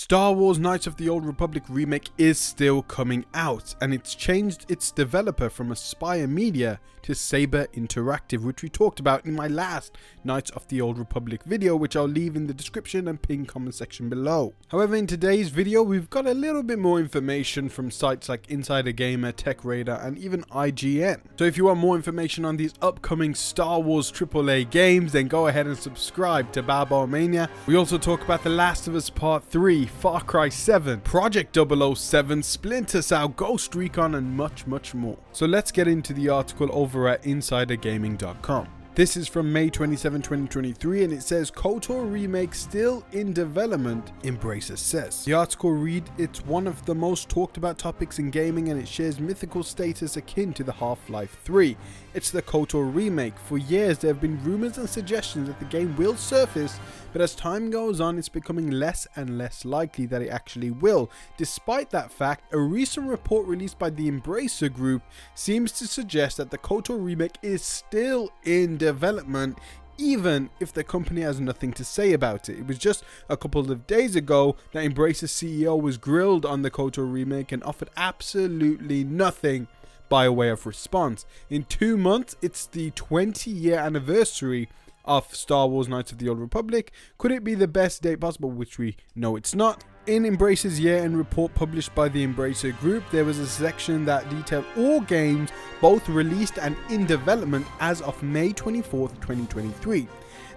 Star Wars Knights of the Old Republic Remake is still coming out, and it's changed its developer from Aspyr Media to Saber Interactive, which we talked about in my last Knights of the Old Republic video, which I'll leave in the description and pinned comment section below. However, in today's video, we've got a little bit more information from sites like Insider Gamer, Tech Radar, and even IGN. So if you want more information on these upcoming Star Wars AAA games, then go ahead and subscribe to BioWare Mania. We also talk about The Last of Us Part 3, Far Cry 7, Project 007, Splinter Cell, Ghost Recon, and much more. So let's get into the article over at insidergaming.com. This is from May 27, 2023, and it says Kotor remake still in development, Embracer says. The article reads, it's one of the most talked about topics in gaming, and it shares mythical status akin to the Half-Life 3. It's the Kotor remake. For years there have been rumors and suggestions that the game will surface, but as time goes on it's becoming less and less likely that it actually will. Despite that fact, a recent report released by the Embracer group seems to suggest that the Kotor remake is still in development, even if the company has nothing to say about it. It was just a couple of days ago that Embracer CEO was grilled on the Kotor remake and offered absolutely nothing by way of response. In 2 months, it's the 20-year anniversary of Star Wars Knights of the Old Republic. Could it be the best date possible? Which we know it's not. In Embracer's year-end report published by the Embracer Group, there was a section that detailed all games both released and in development as of May 24th, 2023.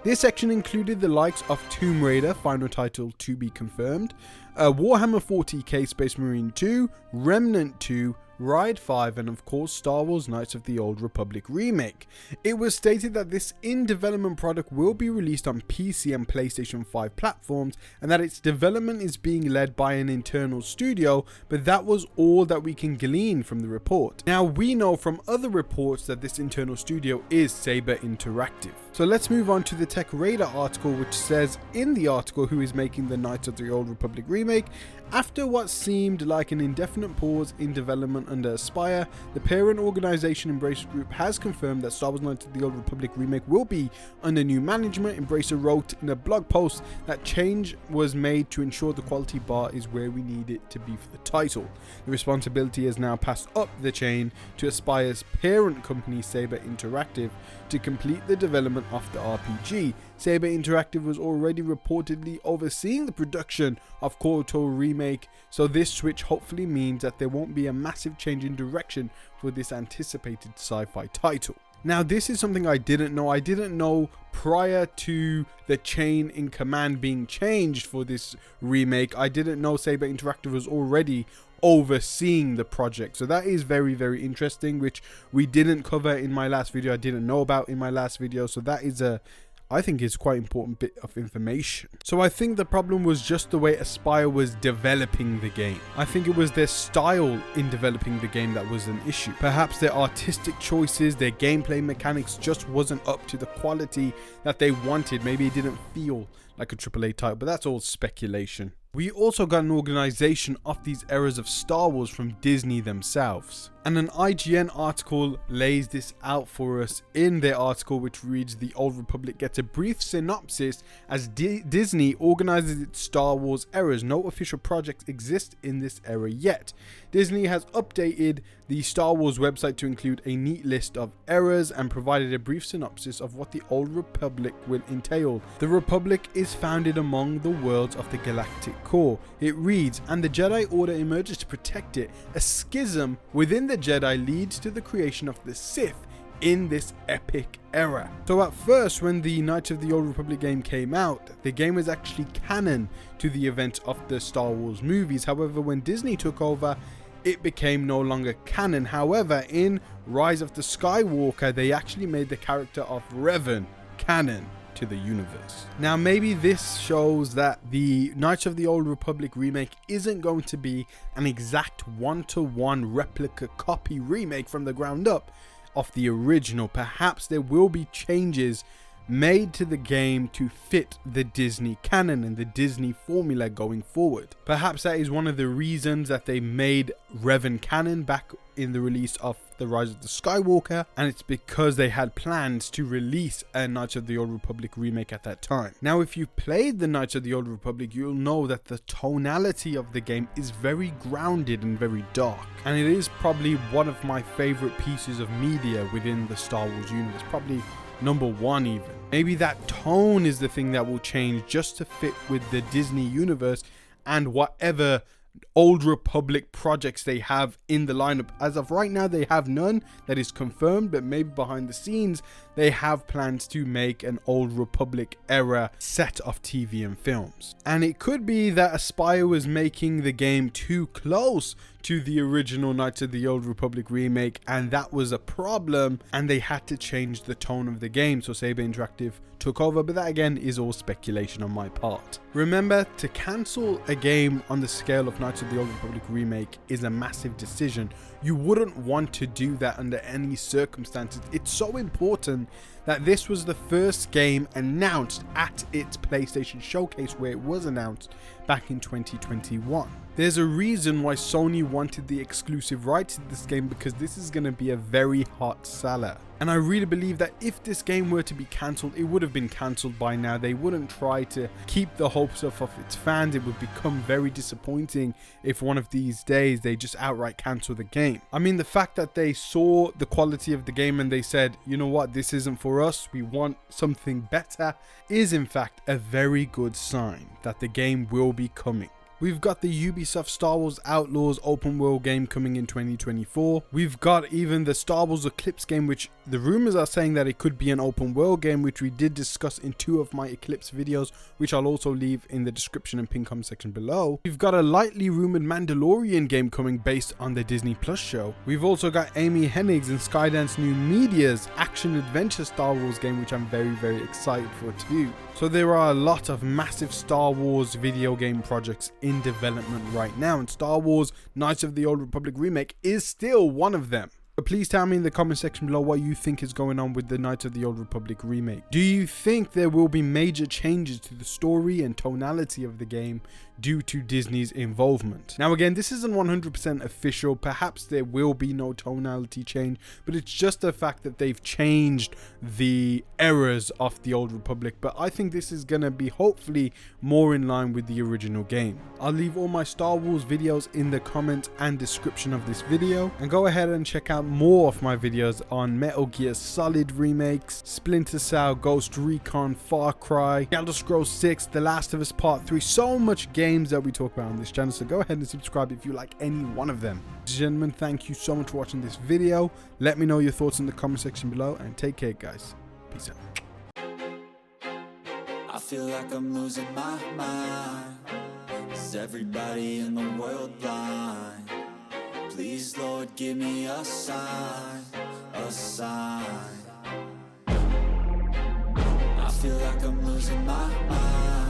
This section included the likes of Tomb Raider, final title to be confirmed, Warhammer 40k Space Marine 2, Remnant 2, Ride 5, and of course Star Wars Knights of the Old Republic Remake. It was stated that this in-development product will be released on PC and PlayStation 5 platforms, and that its development is being led by an internal studio, but that was all that we can glean from the report. Now, we know from other reports that this internal studio is Saber Interactive. So let's move on to the Tech Radar article, which says in the article who is making the Knights of the Old Republic Remake. After what seemed like an indefinite pause in development under Aspyr, the parent organization Embracer Group has confirmed that Star Wars Knights of the Old Republic Remake will be under new management. Embracer wrote in a blog post that change was made to ensure the quality bar is where we need it to be for the title. The responsibility has now passed up the chain to Aspyr's parent company Saber Interactive to complete the development of the RPG. Saber Interactive was already reportedly overseeing the production of Kotor Remake, so this switch hopefully means that there won't be a massive change in direction for this anticipated sci-fi title. Now, this is something I didn't know. I didn't know prior to the chain in command being changed for this remake. I didn't know Saber Interactive was already overseeing the project. So that is very interesting, which we didn't cover in my last video. I didn't know about in my last video. So that is I think it's quite important bit of information. So I think the problem was just the way Aspyr was developing the game. I think it was their style in developing the game that was an issue. Perhaps their artistic choices, their gameplay mechanics just wasn't up to the quality that they wanted. Maybe it didn't feel like a AAA title, but that's all speculation. We also got an organization of these eras of Star Wars from Disney themselves. And an IGN article lays this out for us in their article, which reads, the Old Republic gets a brief synopsis as Disney organizes its Star Wars eras. No official projects exist in this era yet. Disney has updated the Star Wars website to include a neat list of eras and provided a brief synopsis of what the Old Republic will entail. The Republic is founded among the worlds of the galactic core. It reads, and the Jedi Order emerges to protect it. A schism within the Jedi leads to the creation of the Sith in this epic era. So at first, when the Knights of the Old Republic game came out, the game was actually canon to the events of the Star Wars movies. However, when Disney took over, it became no longer canon. However, in Rise of the Skywalker, they actually made the character of Revan canon to the universe. Now, maybe this shows that the Knights of the Old Republic remake isn't going to be an exact one-to-one replica copy remake from the ground up of the original. Perhaps there will be changes made to the game to fit the Disney canon and the Disney formula going forward. Perhaps that is one of the reasons that they made Revan canon back in the release of The Rise of the Skywalker, and it's because they had plans to release a Knights of the Old Republic remake at that time. Now, if you've played the Knights of the Old Republic, you'll know that the tonality of the game is very grounded and very dark, and it is probably one of my favorite pieces of media within the Star Wars universe, probably number one even. Maybe that tone is the thing that will change just to fit with the Disney universe and whatever Old Republic projects they have in the lineup. As of right now, they have none that is confirmed, but maybe behind the scenes they have plans to make an Old Republic era set of TV and films. And it could be that Aspyr was making the game too close to the original Knights of the Old Republic remake, and that was a problem, and they had to change the tone of the game, so Saber Interactive took over, but that again is all speculation on my part. Remember, to cancel a game on the scale of Knights of the Old Republic remake is a massive decision. You wouldn't want to do that under any circumstances. It's so important that this was the first game announced at its PlayStation Showcase, where it was announced back in 2021. There's a reason why Sony wanted the exclusive rights to this game, because this is going to be a very hot seller. And I really believe that if this game were to be cancelled, it would have been cancelled by now. They wouldn't try to keep the hopes up of its fans. It would become very disappointing if one of these days they just outright cancel the game. I mean, the fact that they saw the quality of the game and they said, you know what, this isn't for us, we want something better, is in fact a very good sign that the game will be coming. We've got the Ubisoft Star Wars Outlaws open world game coming in 2024. We've got even the Star Wars Eclipse game, which the rumors are saying that it could be an open world game, which we did discuss in 2 of my Eclipse videos, which I'll also leave in the description and pin comment section below. We've got a lightly rumored Mandalorian game coming based on the Disney Plus show. We've also got Amy Hennig's and Skydance New Media's action adventure Star Wars game, which I'm very, very excited for too. So there are a lot of massive Star Wars video game projects in development right now, and Star Wars Knights of the Old Republic remake is still one of them. But please tell me in the comment section below what you think is going on with the Knights of the Old Republic remake. Do you think there will be major changes to the story and tonality of the game due to Disney's involvement? Now again, this isn't 100% official. Perhaps there will be no tonality change, but it's just the fact that they've changed the errors of the Old Republic. But I think this is going to be hopefully more in line with the original game. I'll leave all my Star Wars videos in the comment and description of this video, and go ahead and check out more of my videos on Metal Gear Solid remakes, Splinter Cell, Ghost Recon, Far Cry, Elder Scrolls 6, The Last of Us Part 3, so much games that we talk about on this channel, so go ahead and subscribe if you like any one of them. Ladies and gentlemen, thank you so much for watching this video. Let me know your thoughts in the comment section below, and take care guys. Peace out. I feel like I'm losing my mind. Is everybody in the world blind? Please, Lord, give me a sign, a sign. I feel like I'm losing my mind.